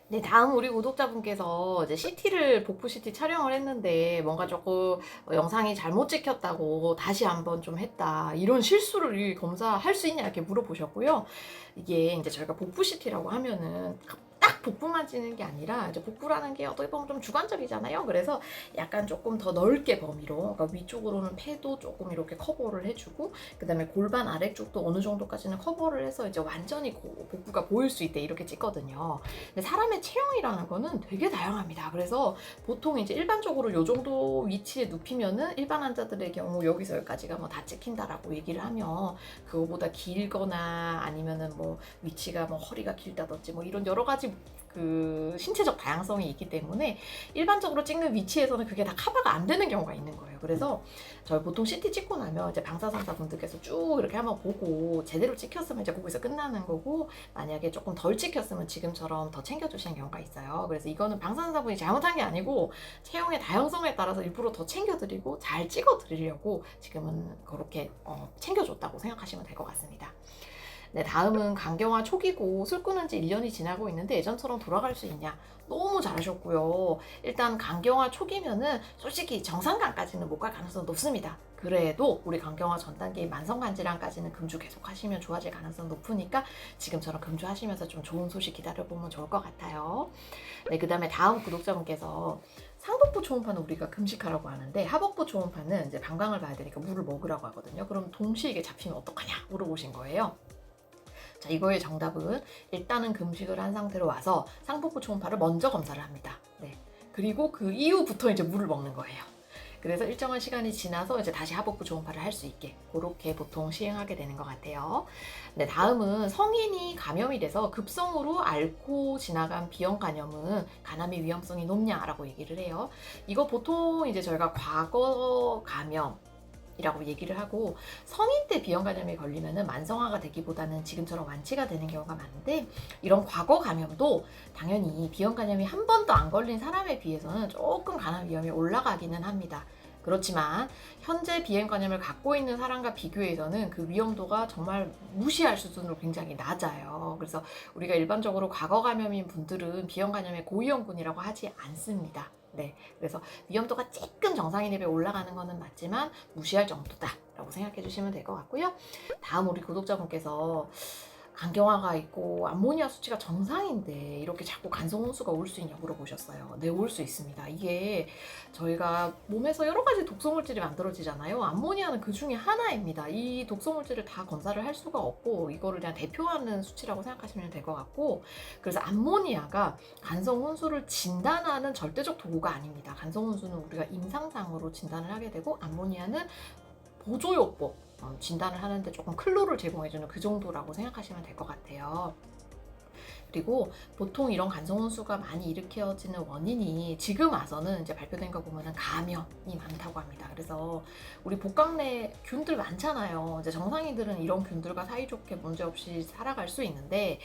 네, 다음 우리 구독자분께서 이제 CT를 복부 CT 촬영을 했는데 뭔가 조금 영상이 잘못 찍혔다고 다시 한번 좀 했다. 이런 실수를 이 검사할 수 있냐 이렇게 물어보셨고요. 이게 이제 저희가 복부 CT라고 하면은 딱 복부만 찌는 게 아니라 이제 복부라는 게 어떻게 보면 좀 주관적이잖아요. 그래서 약간 조금 더 넓게 범위로, 그러니까 위쪽으로는 폐도 조금 이렇게 커버를 해주고, 그다음에 골반 아래쪽도 어느 정도까지는 커버를 해서 이제 완전히 복부가 보일 수 있대 이렇게 찍거든요. 근데 사람의 체형이라는 거는 되게 다양합니다. 그래서 보통 이제 일반적으로 요 정도 위치에 눕히면은 일반 환자들의 경우 여기서 여기까지가 뭐 다 찍힌다라고 얘기를 하면, 그거보다 길거나 아니면은 뭐 위치가 뭐 허리가 길다든지 뭐 이런 여러 가지 그 신체적 다양성이 있기 때문에 일반적으로 찍는 위치에서는 그게 다 커버가 안 되는 경우가 있는 거예요. 그래서 저희 보통 CT 찍고 나면 이제 방사선사분들께서 쭉 이렇게 한번 보고 제대로 찍혔으면 이제 거기서 끝나는 거고, 만약에 조금 덜 찍혔으면 지금처럼 더 챙겨주시는 경우가 있어요. 그래서 이거는 방사선사분이 잘못한 게 아니고 체형의 다양성에 따라서 일부러 더 챙겨드리고 잘 찍어드리려고 지금은 그렇게 챙겨줬다고 생각하시면 될 것 같습니다. 네, 다음은 간경화 초기고 술 끊은 지 1년이 지나고 있는데 예전처럼 돌아갈 수 있냐? 너무 잘하셨고요. 일단 간경화 초기면은 솔직히 정상간까지는 못 갈 가능성은 높습니다. 그래도 우리 간경화 전 단계인 만성간 질환까지는 금주 계속 하시면 좋아질 가능성 높으니까 지금처럼 금주 하시면서 좀 좋은 소식 기다려보면 좋을 것 같아요. 네, 그 다음에 다음 구독자분께서 상복부 초음파는 우리가 금식하라고 하는데 하복부 초음파는 이제 방광을 봐야 되니까 물을 먹으라고 하거든요. 그럼 동시에 이게 잡히면 어떡하냐 물어보신 거예요. 자, 이거의 정답은 일단은 금식을 한 상태로 와서 상복부 초음파를 먼저 검사를 합니다. 네. 그리고 그 이후부터 이제 물을 먹는 거예요. 그래서 일정한 시간이 지나서 이제 다시 하복부 초음파를 할 수 있게 그렇게 보통 시행하게 되는 것 같아요. 네, 다음은 성인이 감염이 돼서 급성으로 앓고 지나간 비형 간염은 간암의 위험성이 높냐라고 얘기를 해요. 이거 보통 이제 저희가 과거 감염 이라고 얘기를 하고, 성인 때 비형 감염에 걸리면은 만성화가 되기보다는 지금처럼 완치가 되는 경우가 많은데, 이런 과거 감염도 당연히 비형 감염이 한 번도 안 걸린 사람에 비해서는 조금 간암 위험이 올라가기는 합니다. 그렇지만 현재 비형 감염을 갖고 있는 사람과 비교해서는 그 위험도가 정말 무시할 수준으로 굉장히 낮아요. 그래서 우리가 일반적으로 과거 감염인 분들은 비형 감염의 고위험군이라고 하지 않습니다. 네, 그래서 위험도가 조금 정상인 랩에 올라가는 거는 맞지만 무시할 정도다라고 생각해 주시면 될 것 같고요. 다음 우리 구독자분께서 간경화가 있고 암모니아 수치가 정상인데 이렇게 자꾸 간성 혼수가 올 수 있냐고 물어보셨어요. 네, 올 수 있습니다. 이게 저희가 몸에서 여러 가지 독소물질이 만들어지잖아요. 암모니아는 그 중에 하나입니다. 이 독소물질을 다 검사를 할 수가 없고 이거를 그냥 대표하는 수치라고 생각하시면 될 것 같고, 그래서 암모니아가 간성 혼수를 진단하는 절대적 도구가 아닙니다. 간성 혼수는 우리가 임상상으로 진단을 하게 되고, 암모니아는 보조요법 진단을 하는데 조금 클로를 제공해주는 그 정도라고 생각하시면 될 것 같아요. 그리고 보통 이런 간성 혼수가 많이 일으켜지는 원인이 지금 와서는 이제 발표된 거 보면은 감염이 많다고 합니다. 그래서 우리 복강 내 균들 많잖아요. 이제 정상인들은 이런 균들과 사이좋게 문제없이 살아갈 수 있는데,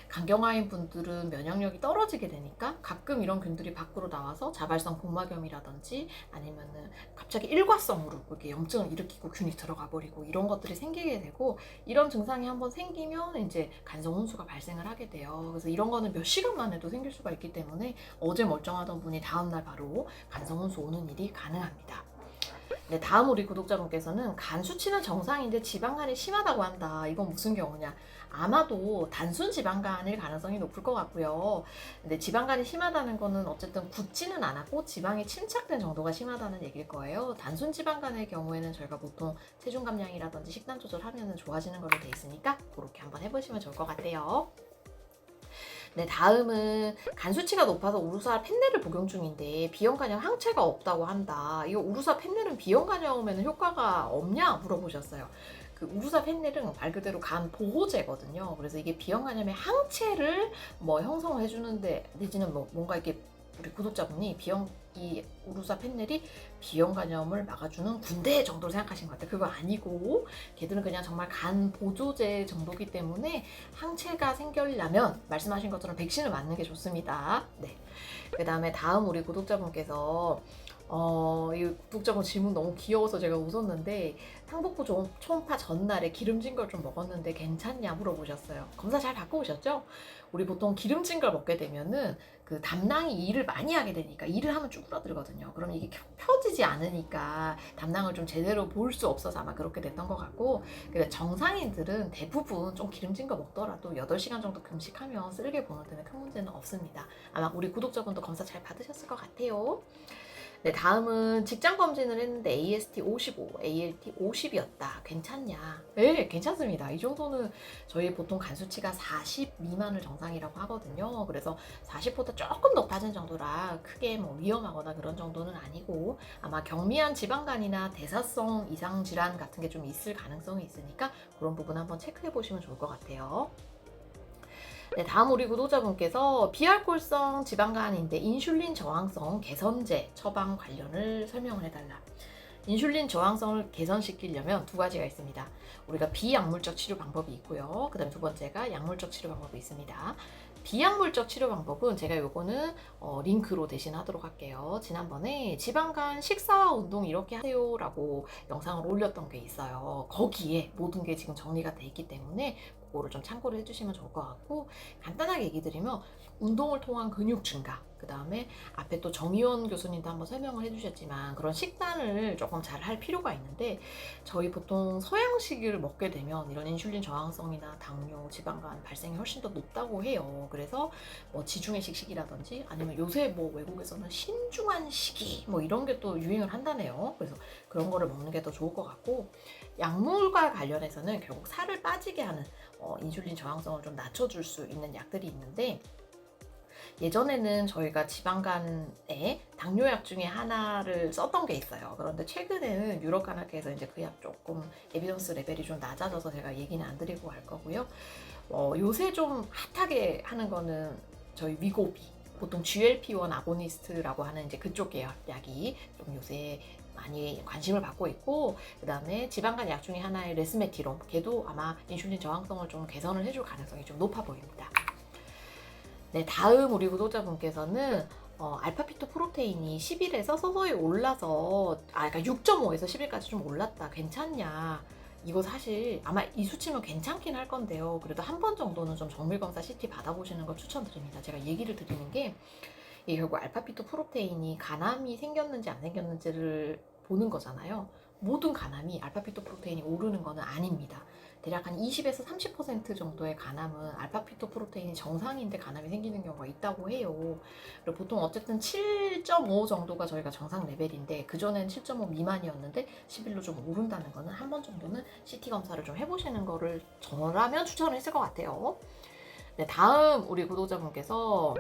간경화인 분들은 면역력이 떨어지게 되니까 가끔 이런 균들이 밖으로 나와서 자발성 복막염이라든지 아니면은 갑자기 일과성으로 이렇게 염증을 일으키고 균이 들어가 버리고 이런 것들이 생기게 되고, 이런 증상이 한번 생기면 이제 간성 혼수가 발생을 하게 돼요. 그래서 이런 거는 몇 시간만 해도 생길 수가 있기 때문에 어제 멀쩡하던 분이 다음날 바로 간성 혼수 오는 일이 가능합니다. 네, 다음 우리 구독자분께서는 간 수치는 정상인데 지방간이 심하다고 한다. 이건 무슨 경우냐? 아마도 단순 지방간일 가능성이 높을 것 같고요. 근데 지방간이 심하다는 거는 어쨌든 굳지는 않았고 지방이 침착된 정도가 심하다는 얘기일 거예요. 단순 지방간의 경우에는 저희가 보통 체중 감량이라든지 식단 조절하면 좋아지는 걸로 돼 있으니까 그렇게 한번 해보시면 좋을 것 같아요. 네, 다음은 간 수치가 높아서 우루사 펜넬을 복용 중인데 비형 간염 항체가 없다고 한다. 이거 우루사 펜넬은 비형 간염에는 효과가 없냐 물어보셨어요. 그 우루사 펜넬은 말 그대로 간 보호제거든요. 그래서 이게 비형 간염의 항체를 뭐 형성해 주는데, 내지는 뭐 뭔가 이렇게 우리 구독자분이 이 우루사 펜넬이 비형 간염을 막아주는 군대 정도로 생각하신 것 같아요. 그거 아니고 걔들은 그냥 정말 간 보조제 정도기 때문에 항체가 생기려면 말씀하신 것처럼 백신을 맞는 게 좋습니다. 네. 그 다음에 다음 우리 구독자분께서 이 구독자분 질문 너무 귀여워서 제가 웃었는데, 상복부 초음파 전날에 기름진 걸 좀 먹었는데 괜찮냐 물어보셨어요. 검사 잘 받고 오셨죠? 우리 보통 기름진 걸 먹게 되면은 그 담낭이 일을 많이 하게 되니까, 일을 하면 쭈그러들거든요. 그럼 이게 펴지지 않으니까 담낭을 좀 제대로 볼 수 없어서 아마 그렇게 됐던 것 같고, 그러니까 정상인들은 대부분 좀 기름진 거 먹더라도 8시간 정도 금식하면 쓸개 보는 데는 큰 문제는 없습니다. 아마 우리 구독자분도 검사 잘 받으셨을 것 같아요. 네, 다음은 직장 검진을 했는데 AST 55, ALT 50이었다. 괜찮냐? 네, 괜찮습니다. 이 정도는 저희 보통 간 수치가 40 미만을 정상이라고 하거든요. 그래서 40보다 조금 높아진 정도라 크게 뭐 위험하거나 그런 정도는 아니고, 아마 경미한 지방간이나 대사성 이상 질환 같은 게 좀 있을 가능성이 있으니까 그런 부분 한번 체크해 보시면 좋을 것 같아요. 네, 다음 우리 구독자분께서 비알코올성 지방간인데 인슐린 저항성 개선제 처방 관련을 설명을 해달라. 인슐린 저항성을 개선시키려면 두 가지가 있습니다. 우리가 비약물적 치료 방법이 있고요. 그 다음 두 번째가 약물적 치료 방법이 있습니다. 비약물적 치료 방법은 제가 요거는 링크로 대신 하도록 할게요. 지난번에 지방간 식사와 운동 이렇게 하세요 라고 영상을 올렸던 게 있어요. 거기에 모든 게 지금 정리가 돼 있기 때문에 그거를 좀 참고를 해주시면 좋을 것 같고, 간단하게 얘기 드리면 운동을 통한 근육 증가, 그 다음에 앞에 또 정의원 교수님도 한번 설명을 해주셨지만 그런 식단을 조금 잘 할 필요가 있는데, 저희 보통 서양식을 먹게 되면 이런 인슐린 저항성이나 당뇨, 지방간 발생이 훨씬 더 높다고 해요. 그래서 뭐 지중해식식이라든지 아니면 요새 뭐 외국에서는 신중한식이 뭐 이런 게 또 유행을 한다네요. 그래서 그런 거를 먹는 게 더 좋을 것 같고, 약물과 관련해서는 결국 살을 빠지게 하는 인슐린 저항성을 좀 낮춰줄 수 있는 약들이 있는데, 예전에는 저희가 지방간에 당뇨약 중에 하나를 썼던 게 있어요. 그런데 최근에는 유럽간학회에서 이제 그 약 조금 에비던스 레벨이 좀 낮아져서 제가 얘기는 안 드리고 갈 거고요. 요새 좀 핫하게 하는 거는 저희 위고비, 보통 GLP-1 아고니스트라고 하는 이제 그쪽 계열 약이 좀 요새 많이 관심을 받고 있고, 그 다음에 지방간 약 중에 하나의 레스메티론, 걔도 아마 인슐린 저항성을 좀 개선을 해줄 가능성이 좀 높아 보입니다. 네, 다음 우리 구독자분께서는 알파피토 프로테인이 10일에서 서서히 올라서, 그러니까 6.5에서 10일까지 좀 올랐다. 괜찮냐? 이거 사실 아마 이 수치면 괜찮긴 할 건데요. 그래도 한 번 정도는 좀 정밀검사 CT 받아보시는 걸 추천드립니다. 제가 얘기를 드리는 게, 이게 결국 알파피토 프로테인이 간암이 생겼는지 안 생겼는지를 보는 거잖아요. 모든 간암이 알파피토 프로테인이 오르는 거는 아닙니다. 대략 한 20에서 30% 정도의 간암은 알파피토 프로테인이 정상인데 간암이 생기는 경우가 있다고 해요. 그리고 보통 어쨌든 7.5 정도가 저희가 정상 레벨인데, 그전엔 7.5 미만이었는데 11로 좀 오른다는 거는 한 번 정도는 CT 검사를 좀 해보시는 거를 저라면 추천을 했을 것 같아요. 네, 다음 우리 구독자분께서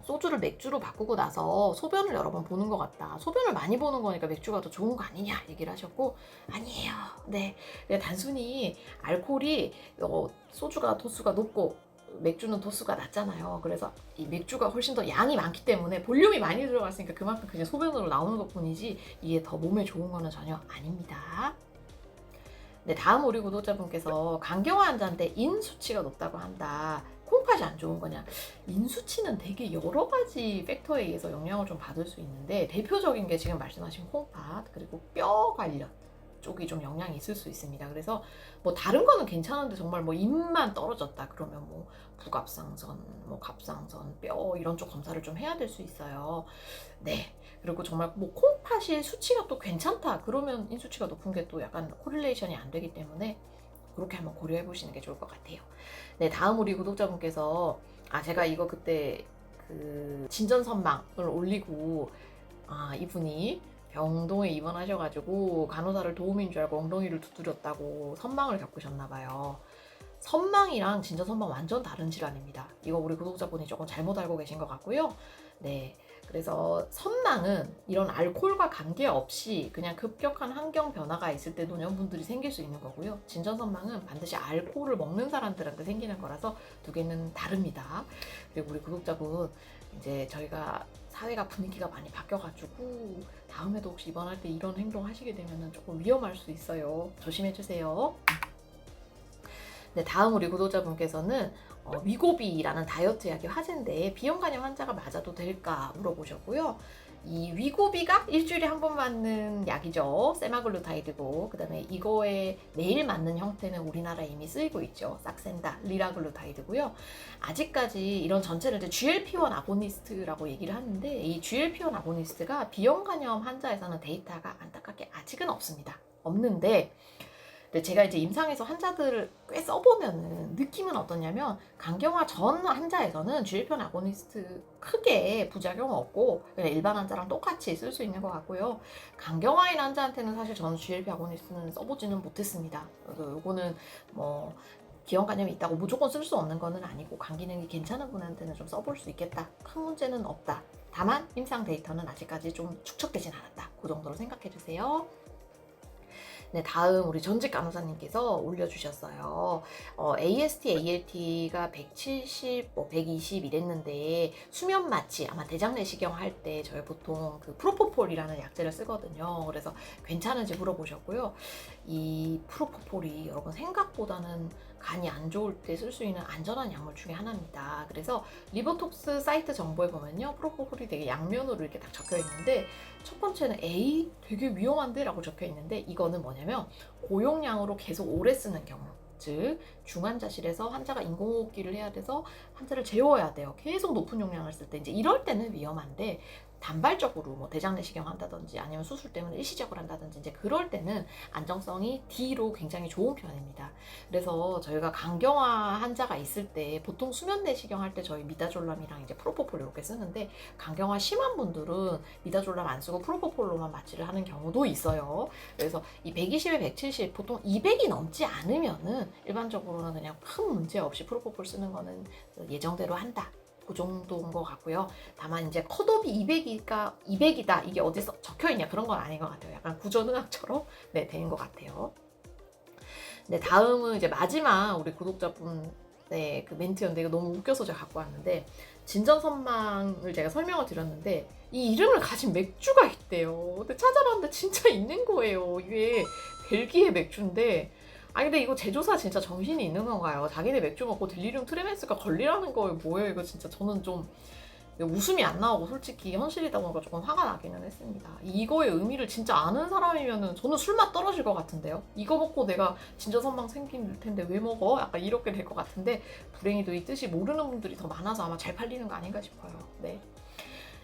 소주를 맥주로 바꾸고 나서 소변을 여러 번 보는 것 같다. 소변을 많이 보는 거니까 맥주가 더 좋은 거 아니냐 얘기를 하셨고, 아니에요. 네, 단순히 알코올이 소주가 도수가 높고 맥주는 도수가 낮잖아요. 그래서 이 맥주가 훨씬 더 양이 많기 때문에 볼륨이 많이 들어갔으니까 그만큼 그냥 소변으로 나오는 것 뿐이지 이게 더 몸에 좋은 거는 전혀 아닙니다. 네, 다음 우리 구독자분께서 간경화 환자인데 인 수치가 높다고 한다. 콩팥이 안 좋은 거냐? 인 수치는 되게 여러 가지 팩터에 의해서 영향을 좀 받을 수 있는데, 대표적인 게 지금 말씀하신 콩팥, 그리고 뼈 관련 쪽이 좀 영향이 있을 수 있습니다. 그래서 뭐 다른 거는 괜찮은데 정말 뭐 인만 떨어졌다 그러면 뭐 부갑상선, 뭐 갑상선, 뼈 이런 쪽 검사를 좀 해야 될 수 있어요. 네. 그리고 정말 뭐 콩팥이 수치가 또 괜찮다 그러면 인수치가 높은 게 또 약간 코릴레이션이 안 되기 때문에 그렇게 한번 고려해 보시는 게 좋을 것 같아요. 네, 다음 우리 구독자분께서 제가 이거 그때 그 진전선망을 올리고 이분이 병동에 입원하셔가지고 간호사를 도우미인 줄 알고 엉덩이를 두드렸다고 선망을 겪으셨나 봐요. 선망이랑 진전선망 완전 다른 질환입니다. 이거 우리 구독자분이 조금 잘못 알고 계신 것 같고요. 네, 그래서 선망은 이런 알코올과 관계없이 그냥 급격한 환경 변화가 있을 때 노년분들이 생길 수 있는 거고요. 진전선망은 반드시 알코올을 먹는 사람들한테 생기는 거라서 두 개는 다릅니다. 그리고 우리 구독자분, 이제 저희가 사회가 분위기가 많이 바뀌어가지고 다음에도 혹시 입원할 때 이런 행동 하시게 되면 조금 위험할 수 있어요. 조심해 주세요. 네, 다음 우리 구독자분께서는 위고비라는 다이어트 약이 화제인데 비형 간염 환자가 맞아도 될까 물어보셨고요. 이 위고비가 일주일에 한 번 맞는 약이죠. 세마글루타이드고, 그다음에 이거에 매일 맞는 형태는 우리나라에 이미 쓰이고 있죠. 삭센다, 리라글루타이드고요. 아직까지 이런 전체를 이제 GLP-1 아고니스트라고 얘기를 하는데, 이 GLP-1 아고니스트가 비형 간염 환자에서는 데이터가 안타깝게 아직은 없습니다. 없는데, 근데 제가 이제 임상에서 환자들을 꽤 써보면은 느낌은 어떠냐면, 강경화 전 환자에서는 GLP-1 아고니스트 크게 부작용 없고 그냥 일반 환자랑 똑같이 쓸 수 있는 것 같고요. 강경화인 환자한테는 사실 저는 GLP 아고니스트는 써보지는 못했습니다. 그래서 요거는 뭐 기형 간염이 있다고 무조건 쓸 수 없는 거는 아니고, 간 기능이 괜찮은 분한테는 좀 써볼 수 있겠다. 큰 문제는 없다. 다만 임상 데이터는 아직까지 좀 축적되진 않았다. 그 정도로 생각해 주세요. 네, 다음 우리 전직 간호사님께서 올려주셨어요. AST, ALT가 170, 120 이랬는데 수면 마취, 아마 대장 내시경 할 때 저희 보통 그 프로포폴이라는 약제를 쓰거든요. 그래서 괜찮은지 물어보셨고요. 이 프로포폴이 여러분 생각보다는 간이 안 좋을 때 쓸 수 있는 안전한 약물 중에 하나입니다. 그래서 리버톡스 사이트 정보에 보면요, 프로포폴이 되게 양면으로 이렇게 딱 적혀 있는데, 첫 번째는 에이 되게 위험한데 라고 적혀 있는데, 이거는 뭐냐면 고용량으로 계속 오래 쓰는 경우, 즉 중환자실에서 환자가 인공호흡기를 해야 돼서 환자를 재워야 돼요. 계속 높은 용량을 쓸 때, 이제 이럴 때는 위험한데, 단발적으로 뭐 대장 내시경 한다든지 아니면 수술 때문에 일시적으로 한다든지 이제 그럴 때는 안정성이 D로 굉장히 좋은 편입니다. 그래서 저희가 강경화 환자가 있을 때 보통 수면 내시경 할 때 저희 미다졸람이랑 이제 프로포폴 이렇게 쓰는데, 강경화 심한 분들은 미다졸람 안 쓰고 프로포폴로만 마취를 하는 경우도 있어요. 그래서 이 120에 170 보통 200이 넘지 않으면은 일반적으로는 그냥 큰 문제 없이 프로포폴 쓰는 거는 예정대로 한다. 그 정도인 것 같고요. 다만 이제 컷오프 200이다 이게 어디서 적혀 있냐 그런 건 아닌 것 같아요. 약간 구전의학처럼 네, 되는 것 같아요. 네, 다음은 이제 마지막 우리 구독자분 네, 그 멘트였는데 이거 너무 웃겨서 제가 갖고 왔는데, 진전선망을 제가 설명을 드렸는데 이 이름을 가진 맥주가 있대요. 근데 찾아봤는데 진짜 있는 거예요. 이게 벨기에 맥주인데, 아니 근데 이거 제조사 진짜 정신이 있는 건가요? 자기네 맥주 먹고 딜리리움 트레멘스가 걸리라는 거예요. 뭐예요 이거 진짜. 저는 좀 웃음이 안 나오고 솔직히 현실이다 보니까 조금 화가 나기는 했습니다. 이거의 의미를 진짜 아는 사람이면은 저는 술맛 떨어질 것 같은데요. 이거 먹고 내가 진저선망 생길 텐데 왜 먹어? 약간 이렇게 될 것 같은데, 불행히도 이 뜻이 모르는 분들이 더 많아서 아마 잘 팔리는 거 아닌가 싶어요. 네,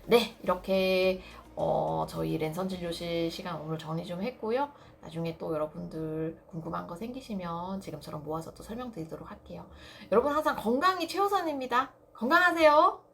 네, 이렇게 저희 랜선 진료실 시간 오늘 정리 좀 했고요. 나중에 또 여러분들 궁금한 거 생기시면 지금처럼 모아서 또 설명드리도록 할게요. 여러분 항상 건강이 최우선입니다. 건강하세요.